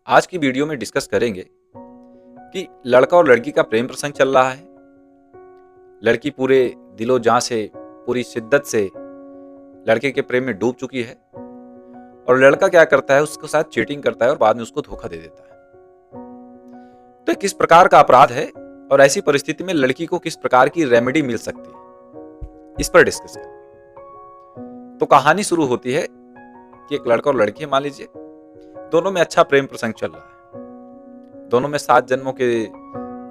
आज की वीडियो में डिस्कस करेंगे कि लड़का और लड़की का प्रेम प्रसंग चल रहा है। लड़की पूरे दिलो जान से, पूरी शिद्दत से लड़के के प्रेम में डूब चुकी है और लड़का क्या करता है, उसके साथ चीटिंग करता है और बाद में उसको धोखा दे देता है। तो ये किस प्रकार का अपराध है और ऐसी परिस्थिति में लड़की को किस प्रकार की रेमेडी मिल सकती है, इस पर डिस्कस करेंगे। तो कहानी शुरू होती है कि एक लड़का और लड़की है, मान लीजिए दोनों में अच्छा प्रेम प्रसंग चल रहा है। दोनों में 7 जन्मों के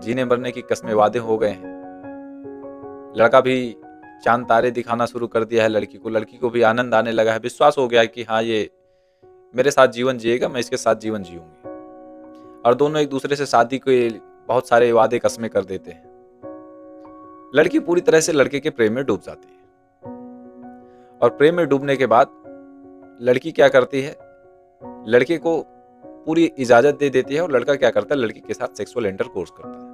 जीने मरने की कस्में वादे हो गए हैं। लड़का भी चांद तारे दिखाना शुरू कर दिया है लड़की को भी आनंद आने लगा है, विश्वास हो गया है कि हाँ, ये मेरे साथ जीवन जिएगा, मैं इसके साथ जीवन जीऊंगी। और दोनों एक दूसरे से शादी के बहुत सारे वादे कस्में कर देते हैं। लड़की पूरी तरह से लड़के के प्रेम में डूब जाती है और प्रेम में डूबने के बाद लड़की क्या करती है, लड़के को पूरी इजाजत दे देती है और लड़का क्या करता है, लड़की के साथ सेक्सुअल इंटरकोर्स करता है।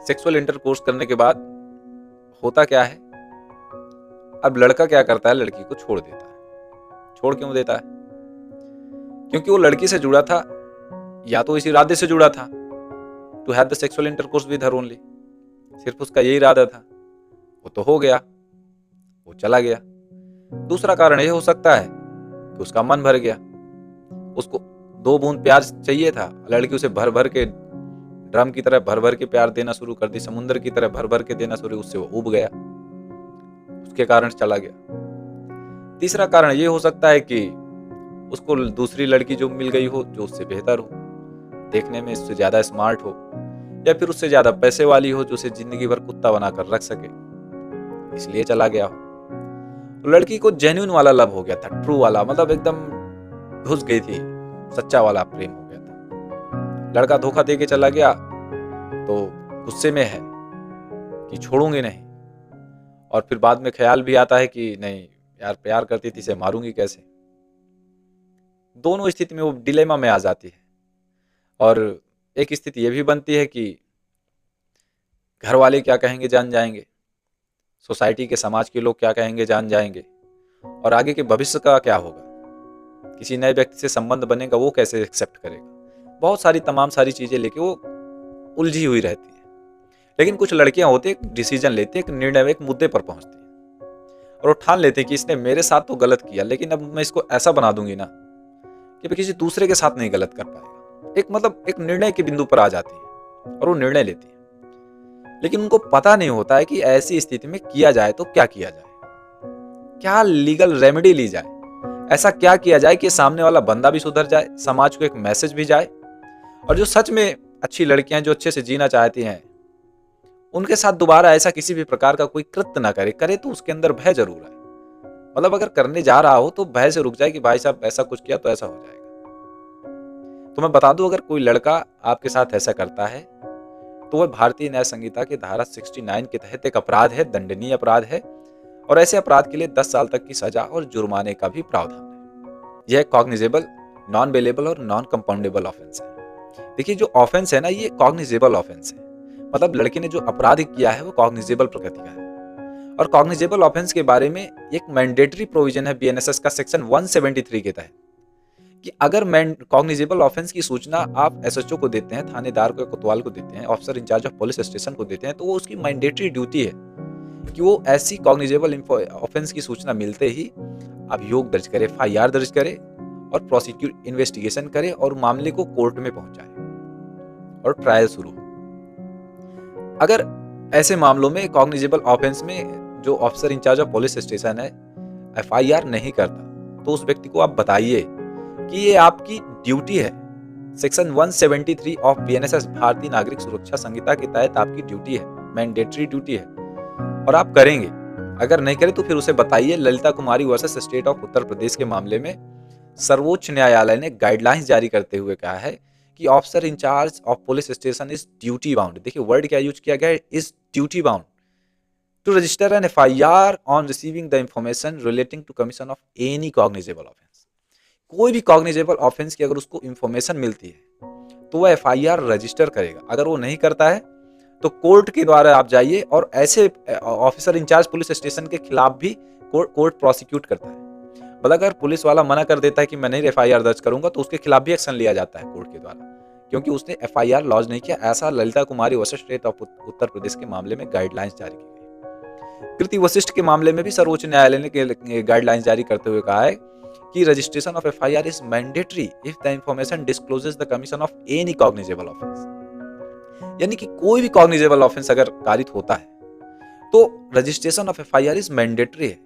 सेक्सुअल इंटरकोर्स करने के बाद होता क्या है, अब लड़का क्या करता है, लड़की को छोड़ देता है। छोड़ क्यों देता है? क्योंकि वो लड़की से जुड़ा था, या तो इस इरादे से जुड़ा था to have the sexual intercourse with her only, सिर्फ उसका यही इरादा था। वो तो हो गया, वो चला गया। दूसरा कारण यह हो सकता है कि उसका मन भर गया, उसको 2 बूंद प्यार चाहिए था, लड़की उसे भर भर के, ड्रम की तरह भर भर के प्यार देना शुरू कर दी, समुद्र की तरह भर भर के देना शुरू, उससे वो उब गया, उसके कारण चला गया। तीसरा कारण ये हो सकता है कि उसको दूसरी लड़की जो मिल गई हो, जो उससे बेहतर हो, देखने में उससे ज्यादा स्मार्ट हो, या फिर उससे ज्यादा पैसे वाली हो, जो उसे जिंदगी भर कुत्ता बनाकर रख सके, इसलिए चला गया हो। तो लड़की को जेन्युइन वाला लव हो गया था, ट्रू वाला, मतलब एकदम घुस गई थी, सच्चा वाला प्रेम हो गया था। लड़का धोखा दे के चला गया तो गुस्से में है कि छोड़ूंगी नहीं, और फिर बाद में ख्याल भी आता है कि नहीं यार, प्यार करती थी, इसे मारूंगी कैसे। दोनों स्थिति में वो डिलेमा में आ जाती है। और एक स्थिति ये भी बनती है कि घर वाले क्या कहेंगे जान जाएंगे, सोसाइटी के, समाज के लोग क्या कहेंगे जान जाएंगे, और आगे के भविष्य का क्या होगा, किसी नए व्यक्ति से संबंध बनेगा, वो कैसे एक्सेप्ट करेगा। बहुत सारी तमाम सारी चीजें लेके वो उलझी हुई रहती है। लेकिन कुछ लड़कियां होती है, एक डिसीजन लेती है, एक निर्णय, एक मुद्दे पर पहुंचती है और वो ठान लेते हैं कि इसने मेरे साथ तो गलत किया, लेकिन अब मैं इसको ऐसा बना दूंगी ना कि मैं किसी दूसरे के साथ नहीं गलत कर पाएगा। एक निर्णय के बिंदु पर आ जाती है और वो निर्णय लेती है। लेकिन उनको पता नहीं होता है कि ऐसी स्थिति में किया जाए तो क्या किया जाए, क्या लीगल रेमेडी ली जाए, ऐसा क्या किया जाए कि सामने वाला बंदा भी सुधर जाए, समाज को एक मैसेज भी जाए, और जो सच में अच्छी लड़कियां, जो अच्छे से जीना चाहती हैं, उनके साथ दोबारा ऐसा किसी भी प्रकार का कोई कृत्य ना करे। करे तो उसके अंदर भय जरूर आए, मतलब अगर करने जा रहा हो तो भय से रुक जाए कि भाई साहब ऐसा कुछ किया तो ऐसा हो जाएगा। तो मैं बता दूं, अगर कोई लड़का आपके साथ ऐसा करता है तो वह भारतीय न्याय संहिता की धारा 69 के तहत एक अपराध है, दंडनीय अपराध है, और ऐसे अपराध के लिए 10 साल तक की सजा और जुर्माने का भी प्रावधान है। यह कॉग्निजेबल, नॉन बेलेबल और नॉन कंपाउंडेबल ऑफेंस है। देखिए, जो ऑफेंस है ना, ये कॉग्निजेबल ऑफेंस है, मतलब लड़के ने जो अपराध किया है वो कॉग्निजेबल प्रकृति का है। और कॉग्निजेबल ऑफेंस के बारे में एक मैंडेटरी प्रोविजन है बीएनएसएस का सेक्शन 173 के तहत, कि अगर कॉग्निजेबल ऑफेंस की सूचना आप एसएचओ को देते हैं, थानेदार को, कोतवाल को देते हैं, officer in charge of police station को देते हैं, तो वो उसकी मैंडेटरी ड्यूटी है कि वो ऐसी कॉग्निजेबल ऑफेंस की सूचना मिलते ही अभियोग दर्ज करे, एफआईआर दर्ज करे और प्रोसिक्यूट इन्वेस्टिगेशन करे और मामले को कोर्ट में पहुंचाए और ट्रायल शुरू हो। अगर ऐसे मामलों में कॉग्निजेबल ऑफेंस में जो officer in charge of police station है एफआईआर नहीं करता, तो उस व्यक्ति को आप बताइए कि ये आपकी ड्यूटी है। सेक्शन 173 ऑफ बीएनएसएस, भारतीय नागरिक सुरक्षा संहिता के तहत आपकी ड्यूटी है, मैंडेटरी ड्यूटी है, और आप करेंगे। अगर नहीं करें तो फिर उसे बताइए। ललिता कुमारी versus state of Uttar Pradesh के मामले में सर्वोच्च न्यायालय ने गाइडलाइंस जारी करते हुए कहा है कि officer in charge of police station is duty bound, देखिए वर्ड क्या यूज किया गया है, is duty bound to register an FIR on receiving the information relating to commission of any cognizable offence. कोई भी कॉग्निजेबल ऑफेंस की अगर उसको इंफॉर्मेशन मिलती है तो वह एफआईआर रजिस्टर करेगा। अगर वो नहीं करता है तो कोर्ट के द्वारा आप जाइए, और ऐसे ऑफिसर इंचार्ज पुलिस स्टेशन के खिलाफ भी कोर्ट प्रोसिक्यूट करता है। मतलब अगर पुलिस वाला मना कर देता है कि मैं नहीं FIR दर्ज करूंगा, तो उसके खिलाफ भी एक्शन लिया जाता है कोर्ट के द्वारा, क्योंकि उसने FIR लॉन्च नहीं किया। ऐसा ललिता कुमारी वशिष्ठ स्टेट ऑफ उत्तर प्रदेश के मामले में गाइडलाइंस जारी की गई। कृति वशिष्ठ के मामले में भी सर्वोच्च न्यायालय ने गाइडलाइंस जारी करते हुए कहा है कि registration of FIR is mandatory if the information discloses the commission of any cognizable offence. यानी कि कोई भी कॉग्निजेबल ऑफेंस अगर कारित होता है तो registration of FIR is mandatory है।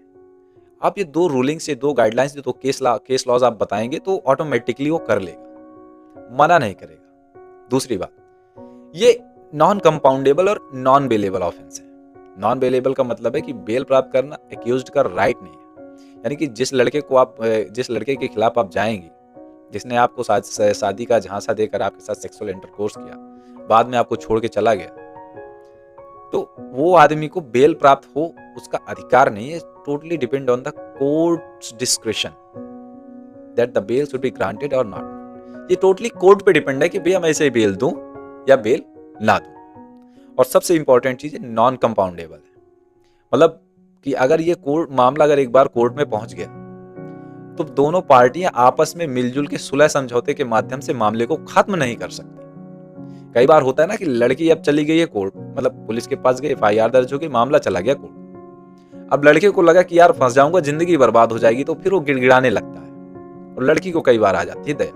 आप ये दो रूलिंग्स, ये दो गाइडलाइंस, ये दो केस लॉज आप बताएंगे तो ऑटोमेटिकली वो कर लेगा, मना नहीं करेगा। दूसरी बात, ये नॉन कंपाउंडेबल और नॉन बेलेबल ऑफेंस है। नॉन बेलेबल का मतलब है कि बेल प्राप्त करना एक्यूज्ड का राइट नहीं है। यानी कि जिस लड़के के खिलाफ आप जाएंगे, जिसने आपको शादी का झांसा देकर आपके साथ सेक्सुअल इंटरकोर्स किया, बाद में आपको छोड़ के चला गया, तो वो आदमी को बेल प्राप्त हो उसका अधिकार नहीं है। Totally depend on the court's discretion that the bail should be granted और नॉट। ये टोटली कोर्ट पे डिपेंड है कि भैया मैं इसे बेल दूं या बेल ना दूं। और सबसे इंपॉर्टेंट चीज है नॉन कंपाउंडेबल है। मतलब कि अगर ये मामला अगर एक बार कोर्ट में पहुंच गया तो दोनों पार्टियां आपस में मिलजुल के सुलह समझौते के माध्यम से मामले को खत्म नहीं कर सकती। कई बार होता है ना कि लड़की अब चली गई है कोर्ट, मतलब पुलिस के पास गई, FIR दर्ज हो गई, मामला चला गया कोर्ट। अब लड़के को लगा कि यार फंस जाऊंगा, जिंदगी बर्बाद हो जाएगी, तो फिर वो गिड़गिड़ाने लगता है। और लड़की को कई बार आ जाती है दया,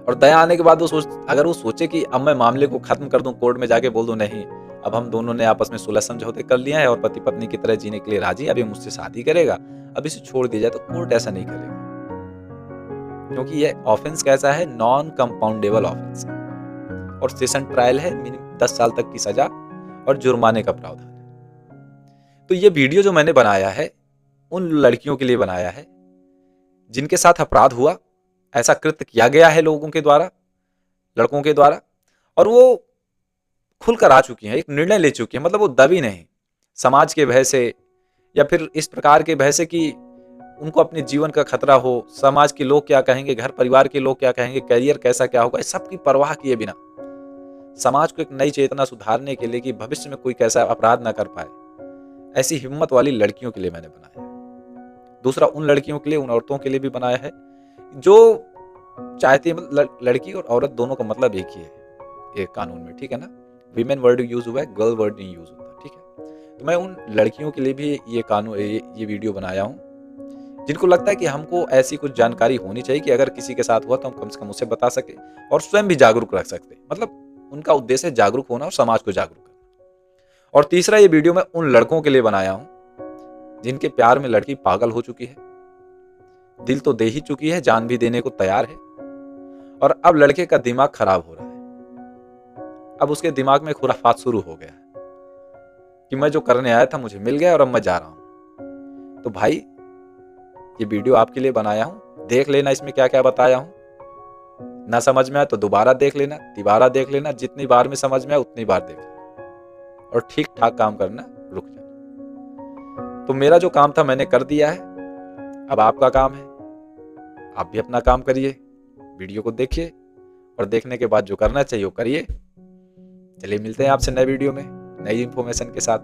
और दया आने के बाद अगर वो सोचे कि अब मैं मामले को खत्म कर दूं, कोर्ट में जाके बोल दूं नहीं अब हम दोनों ने आपस में सुलह समझौते कर लिया है और पति पत्नी की तरह जीने के लिए राजी, अभी मुझसे शादी करेगा, अब इसे छोड़ दिया जाए, तो कोर्ट ऐसा नहीं करेगा, क्योंकि ये ऑफेंस कैसा है, नॉन कंपाउंडेबल ऑफेंस है और सेशन ट्रायल है, मिनिमम 10 साल तक की सजा और जुर्माने का प्रावधान है। तो ये वीडियो जो मैंने बनाया है उन लड़कियों के लिए बनाया है जिनके साथ अपराध हुआ, ऐसा कृत्य किया गया है लोगों के द्वारा, लड़कों के द्वारा, और वो खुलकर आ चुकी हैं, एक निर्णय ले चुकी हैं। मतलब वो दबी नहीं समाज के भय से या फिर इस प्रकार के भय से कि उनको अपने जीवन का खतरा हो, समाज के लोग क्या कहेंगे, घर परिवार के लोग क्या कहेंगे, करियर कैसा क्या होगा, इस सब की परवाह किए बिना समाज को एक नई चेतना सुधारने के लिए कि भविष्य में कोई कैसा अपराध ना कर पाए, ऐसी हिम्मत वाली लड़कियों के लिए मैंने बनाया है। दूसरा उन लड़कियों के लिए, उन औरतों के लिए भी बनाया है जो चाहती है, मतलब लड़की और औरत दोनों का मतलब एक ही है एक कानून में, ठीक है ना। वीमेन वर्ड यूज हुआ है, गर्ल वर्ड नहीं यूज होता, ठीक है। तो मैं उन लड़कियों के लिए भी ये कानून, ये वीडियो बनाया हूँ जिनको लगता है कि हमको ऐसी कुछ जानकारी होनी चाहिए कि अगर किसी के साथ हुआ तो हम कम से कम उसे बता सके और स्वयं भी जागरूक रख सकते। मतलब उनका उद्देश्य है जागरूक होना और समाज को जागरूक करना। और तीसरा, ये वीडियो मैं उन लड़कों के लिए बनाया हूं जिनके प्यार में लड़की पागल हो चुकी है, दिल तो दे ही चुकी है, जान भी देने को तैयार है, और अब लड़के का दिमाग खराब हो रहा है। अब उसके दिमाग में खुराफात शुरू हो गया है कि मैं जो करने आया था मुझे मिल गया और अब मैं जा रहा हूं। तो भाई ये वीडियो आपके लिए बनाया हूं, देख लेना इसमें क्या क्या बताया हूं। ना समझ में आए तो दोबारा देख लेना, तिबारा देख लेना, जितनी बार में समझ में आए उतनी बार देख लेना और ठीक ठाक काम करना, रुक जाना। तो मेरा जो काम था मैंने कर दिया है, अब आपका काम है, आप भी अपना काम करिए, वीडियो को देखिए और देखने के बाद जो करना चाहिए वो करिए। चलिए मिलते हैं आपसे नए वीडियो में नई इंफॉर्मेशन के साथ।